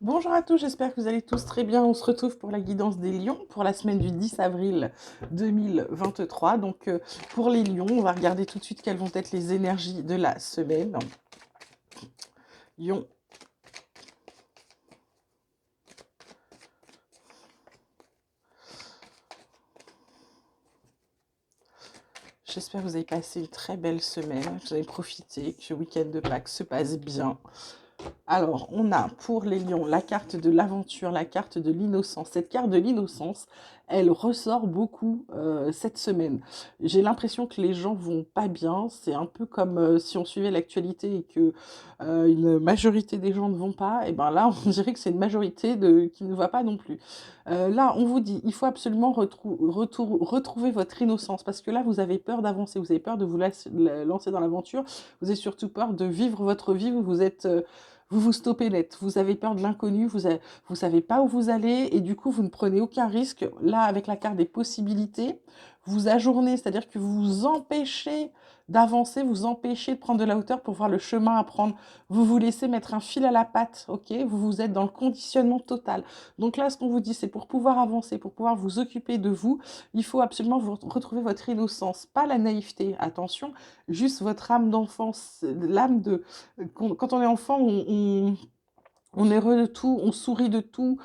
Bonjour à tous, j'espère que vous allez tous très bien. On se retrouve pour la guidance des lions pour la semaine du 10 avril 2023. Pour les lions, on va regarder tout de suite quelles vont être les énergies de la semaine. Lion, j'espère que vous avez passé une très belle semaine, que vous avez profité, que ce week-end de Pâques se passe bien. Alors, on a pour les lions la carte de l'aventure, la carte de l'innocence. Cette carte de l'innocence, elle ressort beaucoup cette semaine. J'ai l'impression que les gens vont pas bien. C'est un peu comme si on suivait l'actualité et que une majorité des gens ne vont pas. Et ben là, on dirait que c'est une majorité qui ne va pas non plus. Là, on vous dit, il faut absolument retrouver votre innocence parce que là, vous avez peur d'avancer, vous avez peur de vous lancer dans l'aventure. Vous avez surtout peur de vivre votre vie. Vous vous stoppez net, vous avez peur de l'inconnu, vous savez pas où vous allez et du coup vous ne prenez aucun risque. Là, avec la carte des possibilités, vous ajournez, c'est-à-dire que vous vous empêchez d'avancer, vous empêchez de prendre de la hauteur pour voir le chemin à prendre. Vous vous laissez mettre un fil à la patte, ok? Vous êtes dans le conditionnement total. Donc là, ce qu'on vous dit, c'est pour pouvoir avancer, pour pouvoir vous occuper de vous, il faut absolument vous retrouver votre innocence, pas la naïveté, attention, juste votre âme d'enfance, l'âme de quand on est enfant, on est heureux de tout, on sourit de tout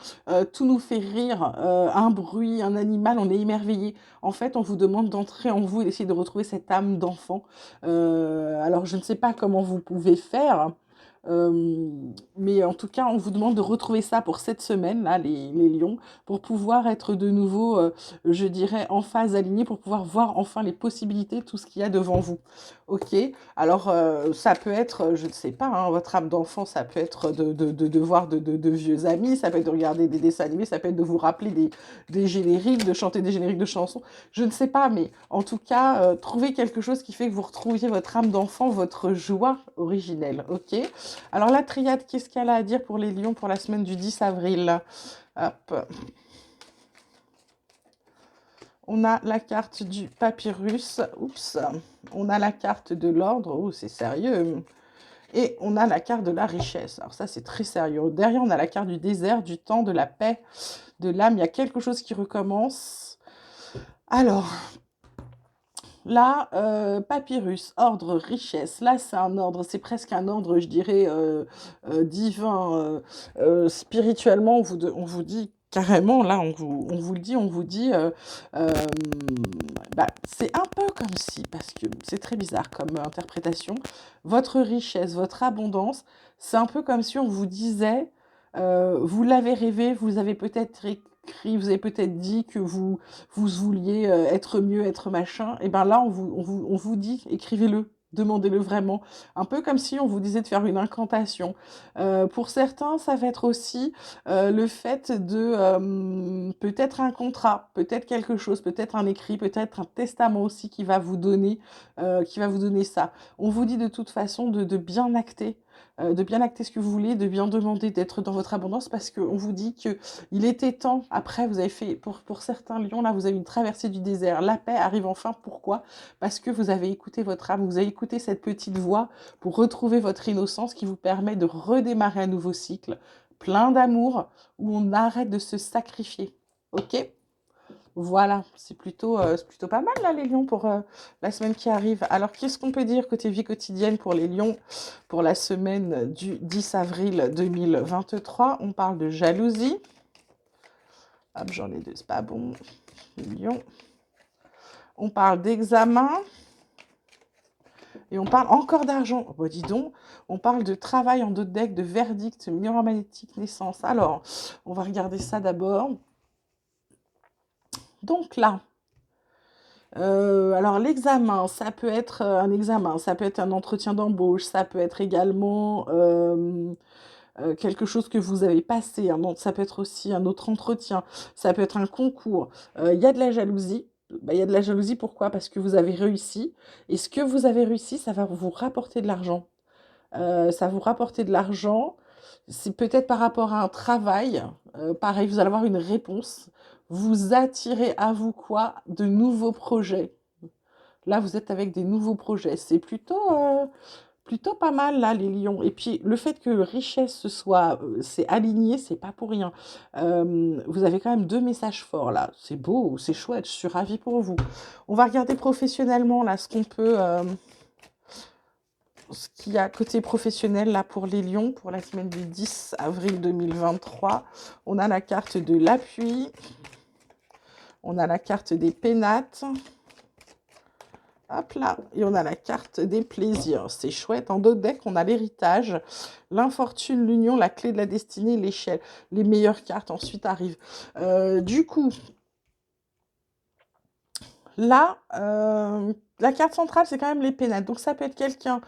nous fait rire, un bruit, un animal, on est émerveillé. En fait, on vous demande d'entrer en vous et d'essayer de retrouver cette âme d'enfant. Alors, je ne sais pas comment vous pouvez faire, mais en tout cas, on vous demande de retrouver ça pour cette semaine, là, les lions, pour pouvoir être de nouveau, je dirais, en phase alignée, pour pouvoir voir enfin les possibilités, tout ce qu'il y a devant vous. Ok, alors ça peut être, je ne sais pas, hein, votre âme d'enfant, ça peut être de voir de vieux amis, ça peut être de regarder des dessins animés, ça peut être de vous rappeler des génériques, de chanter des génériques de chansons, je ne sais pas, mais en tout cas, trouver quelque chose qui fait que vous retrouviez votre âme d'enfant, votre joie originelle, ok? Alors la triade, qu'est-ce qu'elle a à dire pour les lions pour la semaine du 10 avril? Hop. On a la carte du papyrus, oups, on a la carte de l'ordre, oh c'est sérieux, et on a la carte de la richesse. Alors ça c'est très sérieux. Derrière on a la carte du désert, du temps, de la paix, de l'âme, il y a quelque chose qui recommence. Alors, là, papyrus, ordre, richesse. Là, c'est un ordre, c'est presque un ordre, je dirais, divin. Spirituellement, on vous dit carrément, là, on vous le dit, on vous dit, euh, bah, c'est un peu comme si, parce que c'est très bizarre comme interprétation, votre richesse, votre abondance, c'est un peu comme si on vous disait, vous l'avez rêvé, vous avez peut-être écrit, vous avez peut-être dit que vous vouliez être mieux, être machin, et ben là, on vous dit, écrivez-le, demandez-le vraiment. Un peu comme si on vous disait de faire une incantation. Pour certains, ça va être aussi le fait de peut-être un contrat, peut-être quelque chose, peut-être un écrit, peut-être un testament aussi qui va vous donner ça. On vous dit de toute façon de bien acter ce que vous voulez, de bien demander d'être dans votre abondance parce qu'on vous dit que il était temps, après vous avez fait, pour certains lions, là vous avez une traversée du désert, la paix arrive enfin, pourquoi? Parce que vous avez écouté votre âme, vous avez écouté cette petite voix pour retrouver votre innocence qui vous permet de redémarrer un nouveau cycle, plein d'amour, où on arrête de se sacrifier. Ok? Voilà, c'est plutôt pas mal là les lions pour la semaine qui arrive. Alors qu'est-ce qu'on peut dire côté vie quotidienne pour les lions pour la semaine du 10 avril 2023? On parle de jalousie. Hop, j'en ai deux, c'est pas bon. Lion. On parle d'examen. Et on parle encore d'argent. Oh, bah, dis donc, on parle de travail en deux decks, de verdict, miroir magnétique, naissance. Alors, on va regarder ça d'abord. Donc là, alors l'examen, ça peut être un examen, ça peut être un entretien d'embauche, ça peut être également quelque chose que vous avez passé, ça peut être aussi un autre entretien, ça peut être un concours. Il y a de la jalousie. Bah, il y a de la jalousie, pourquoi? Parce que vous avez réussi. Et ce que vous avez réussi, ça va vous rapporter de l'argent. Ça vous rapporter de l'argent. C'est peut-être par rapport à un travail. Pareil, vous allez avoir une réponse. Vous attirez à vous quoi? De nouveaux projets. Là, vous êtes avec des nouveaux projets. C'est plutôt Plutôt pas mal là, les lions. Et puis le fait que richesse se soit, c'est aligné, c'est pas pour rien. Vous avez quand même 2 messages forts là. C'est beau, c'est chouette, je suis ravie pour vous. On va regarder professionnellement là ce qu'on peut, ce qu'il y a côté professionnel là pour les lions pour la semaine du 10 avril 2023. On a la carte de l'appui, on a la carte des pénates. Hop là, et on a la carte des plaisirs. C'est chouette. En d'autres decks, on a l'héritage, l'infortune, l'union, la clé de la destinée, l'échelle. Les meilleures cartes ensuite arrivent. Du coup, là, la carte centrale, c'est quand même les pénates. Donc, ça peut être quelqu'un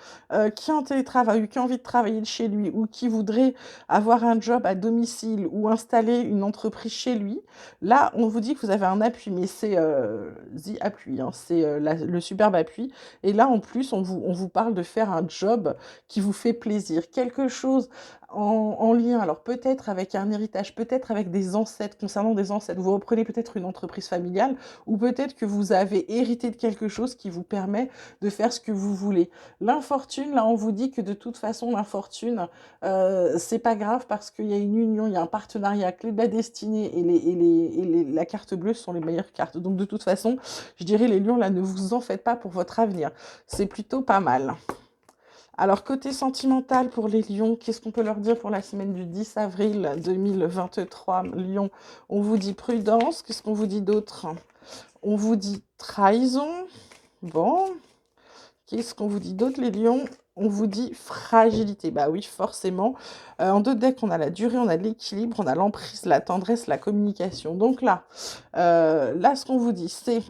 qui est en télétravail ou qui a envie de travailler de chez lui ou qui voudrait avoir un job à domicile ou installer une entreprise chez lui. Là, on vous dit que vous avez un appui, mais c'est the appui, hein, c'est le superbe appui. Et là, en plus, on vous parle de faire un job qui vous fait plaisir. Quelque chose en lien, alors peut-être avec un héritage, peut-être avec des ancêtres, concernant des ancêtres. Vous reprenez peut-être une entreprise familiale ou peut-être que vous avez hérité de quelque chose qui vous permet de faire ce que vous voulez. L'infortune, là, on vous dit que de toute façon, l'infortune, c'est pas grave parce qu'il y a une union, il y a un partenariat, clé de la destinée la carte bleue sont les meilleures cartes. Donc, de toute façon, je dirais les lions, là, ne vous en faites pas pour votre avenir. C'est plutôt pas mal. Alors, côté sentimental pour les lions, qu'est-ce qu'on peut leur dire pour la semaine du 10 avril 2023 Lion, on vous dit prudence. Qu'est-ce qu'on vous dit d'autre? On vous dit trahison. Bon. Qu'est-ce qu'on vous dit d'autre, les lions? On vous dit fragilité. Bah oui, forcément. En deux decks, on a la durée, on a l'équilibre, on a l'emprise, la tendresse, la communication. Donc là, ce qu'on vous dit, c'est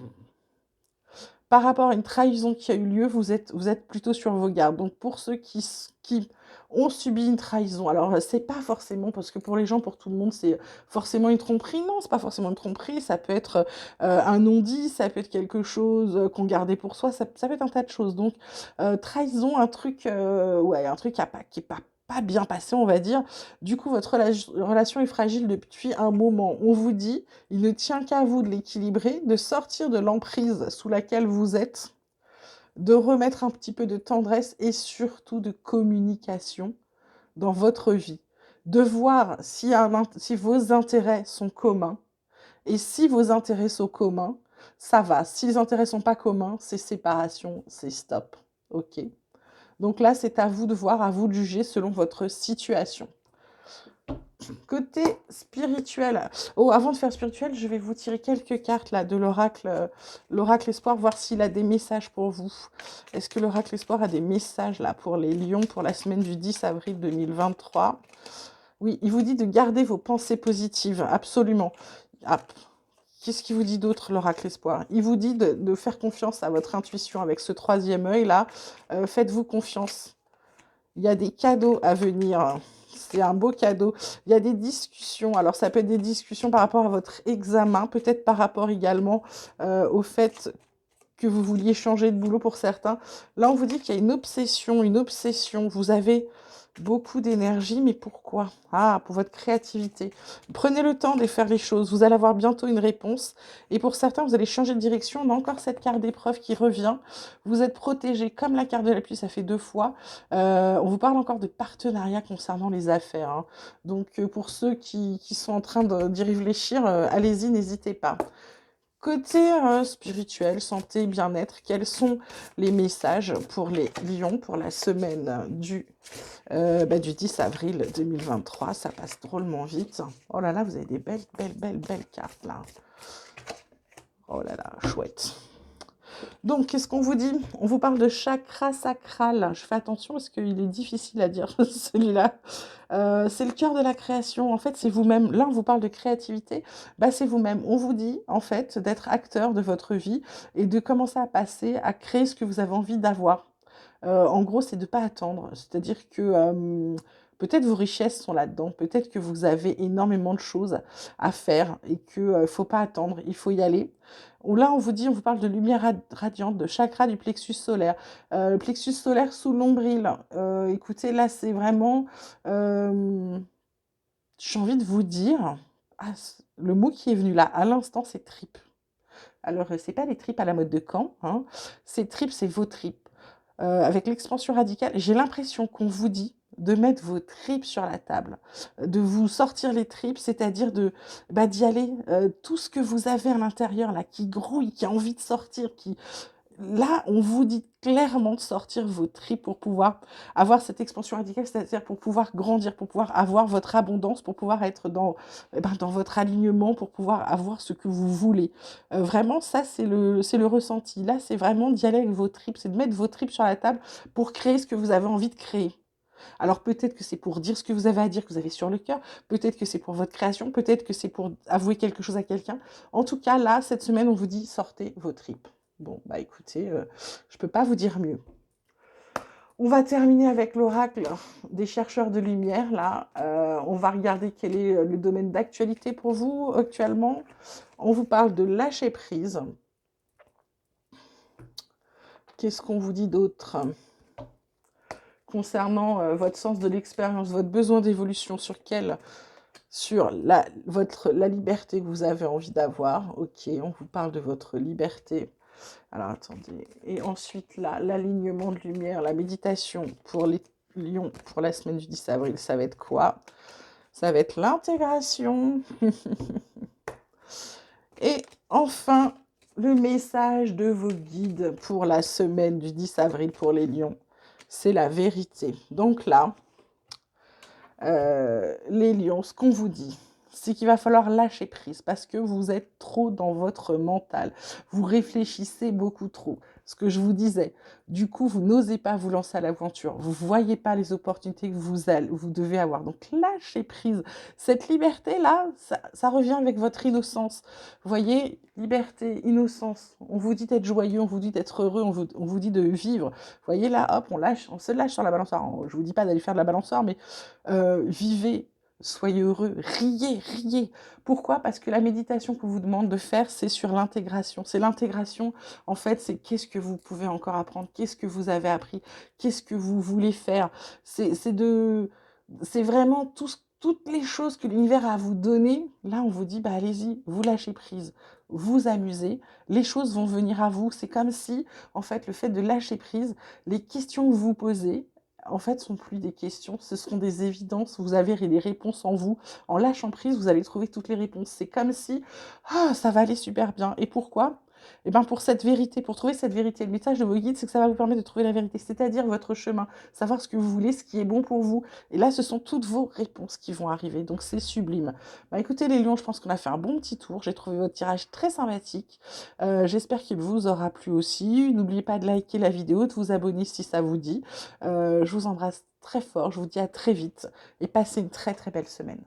par rapport à une trahison qui a eu lieu, vous êtes plutôt sur vos gardes. Donc pour ceux qui ont subi une trahison, alors c'est pas forcément, parce que pour les gens, pour tout le monde, c'est forcément une tromperie. Non, c'est pas forcément une tromperie, ça peut être un non-dit, ça peut être quelque chose qu'on gardait pour soi, ça peut être un tas de choses. Donc trahison, un truc, ouais, un truc qui est pas bien passé, on va dire. Du coup, votre relation est fragile depuis un moment. On vous dit, il ne tient qu'à vous de l'équilibrer, de sortir de l'emprise sous laquelle vous êtes, de remettre un petit peu de tendresse et surtout de communication dans votre vie, de voir si vos intérêts sont communs. Et si vos intérêts sont communs, ça va. Si les intérêts sont pas communs, c'est séparation, c'est stop. OK? Donc là, c'est à vous de voir, à vous de juger selon votre situation. Côté spirituel, oh, avant de faire spirituel, je vais vous tirer quelques cartes là de l'oracle espoir, voir s'il a des messages pour vous. Est-ce que l'oracle espoir a des messages là pour les lions pour la semaine du 10 avril 2023? Oui, il vous dit de garder vos pensées positives, absolument. Ah, qu'est-ce qu'il vous dit d'autre, l'oracle espoir? Il vous dit de faire confiance à votre intuition avec ce troisième œil là. Faites-vous confiance. Il y a des cadeaux à venir. C'est un beau cadeau. Il y a des discussions. Alors, ça peut être des discussions par rapport à votre examen, peut-être par rapport également au fait que vous vouliez changer de boulot pour certains. Là, on vous dit qu'il y a une obsession, une obsession. Vous avez beaucoup d'énergie, mais pourquoi? Ah, pour votre créativité. Prenez le temps de faire les choses. Vous allez avoir bientôt une réponse. Et pour certains, vous allez changer de direction. On a encore cette carte d'épreuve qui revient. Vous êtes protégé, comme la carte de la pluie, ça fait 2 fois. On vous parle encore de partenariat concernant les affaires, hein. Donc, pour ceux qui sont en train d'y réfléchir, allez-y, n'hésitez pas. Côté spirituel, santé, bien-être, quels sont les messages pour les lions pour la semaine du 10 avril 2023? Ça passe drôlement vite. Oh là là, vous avez des belles cartes là. Oh là là, chouette. Donc, qu'est-ce qu'on vous dit? On vous parle de chakra sacral. Je fais attention parce qu'il est difficile à dire, celui-là. C'est le cœur de la création. En fait, c'est vous-même. Là, on vous parle de créativité. Bah, c'est vous-même. On vous dit, en fait, d'être acteur de votre vie et de commencer à passer, à créer ce que vous avez envie d'avoir. En gros, c'est de ne pas attendre. C'est-à-dire que peut-être vos richesses sont là-dedans. Peut-être que vous avez énormément de choses à faire et qu'il ne faut pas attendre. Il faut y aller. Là, on vous dit, on vous parle de lumière radiante, de chakra du plexus solaire. Le plexus solaire sous l'ombril. Écoutez, là, c'est vraiment... j'ai envie de vous dire... le mot qui est venu là, à l'instant, c'est tripes. Alors, c'est pas les tripes à la mode de Caen, hein. Ces tripes, c'est vos tripes. avec l'expansion radicale, j'ai l'impression qu'on vous dit de mettre vos tripes sur la table, de vous sortir les tripes, c'est-à-dire d'y aller, tout ce que vous avez à l'intérieur là, qui grouille, qui a envie de sortir, qui là, on vous dit clairement de sortir vos tripes pour pouvoir avoir cette expansion radicale, c'est-à-dire pour pouvoir grandir, pour pouvoir avoir votre abondance, pour pouvoir être dans votre alignement, pour pouvoir avoir ce que vous voulez. Vraiment, ça, c'est le ressenti. Là, c'est vraiment d'y aller avec vos tripes, c'est de mettre vos tripes sur la table pour créer ce que vous avez envie de créer. Alors peut-être que c'est pour dire ce que vous avez à dire, que vous avez sur le cœur, peut-être que c'est pour votre création, peut-être que c'est pour avouer quelque chose à quelqu'un. En tout cas, là, cette semaine, on vous dit sortez vos tripes. Bon, bah écoutez, je peux pas vous dire mieux. On va terminer avec l'oracle des chercheurs de lumière. Là, on va regarder quel est le domaine d'actualité pour vous actuellement. On vous parle de lâcher prise. Qu'est-ce qu'on vous dit d'autre concernant votre sens de l'expérience, votre besoin d'évolution, sur la liberté que vous avez envie d'avoir. Ok, on vous parle de votre liberté. Alors, attendez. Et ensuite, là, l'alignement de lumière, la méditation pour les lions pour la semaine du 10 avril, ça va être quoi? Ça va être l'intégration. Et enfin, le message de vos guides pour la semaine du 10 avril pour les lions, c'est la vérité. Donc là, les lions, ce qu'on vous dit, c'est qu'il va falloir lâcher prise parce que vous êtes trop dans votre mental. Vous réfléchissez beaucoup trop. Ce que je vous disais, du coup, vous n'osez pas vous lancer à l'aventure. Vous ne voyez pas les opportunités que vous devez avoir. Donc, lâchez prise. Cette liberté-là, ça revient avec votre innocence. Vous voyez, liberté, innocence. On vous dit d'être joyeux, on vous dit d'être heureux, on vous dit de vivre. Vous voyez, là, hop, on se lâche sur la balançoire. Je ne vous dis pas d'aller faire de la balançoire, mais vivez, soyez heureux, riez, riez. Pourquoi? Parce que la méditation qu'on vous demande de faire, c'est sur l'intégration. C'est l'intégration, en fait, c'est qu'est-ce que vous pouvez encore apprendre, qu'est-ce que vous avez appris, qu'est-ce que vous voulez faire. C'est vraiment toutes les choses que l'univers a à vous donner. Là, on vous dit, bah allez-y, vous lâchez prise, vous amusez, les choses vont venir à vous. C'est comme si, en fait, le fait de lâcher prise, les questions que vous posez, en fait, ce ne sont plus des questions, ce seront des évidences. Vous avez les réponses en vous. En lâchant prise, vous allez trouver toutes les réponses. C'est comme si, ça va aller super bien. Et pourquoi? Eh bien, pour cette vérité, pour trouver cette vérité. Le message de vos guides, c'est que ça va vous permettre de trouver la vérité, c'est-à-dire votre chemin, savoir ce que vous voulez, ce qui est bon pour vous. Et là, ce sont toutes vos réponses qui vont arriver. Donc, c'est sublime. Bah, écoutez, les lions, je pense qu'on a fait un bon petit tour. J'ai trouvé votre tirage très sympathique. J'espère qu'il vous aura plu aussi. N'oubliez pas de liker la vidéo, de vous abonner si ça vous dit. Je vous embrasse très fort. Je vous dis à très vite et passez une très très belle semaine.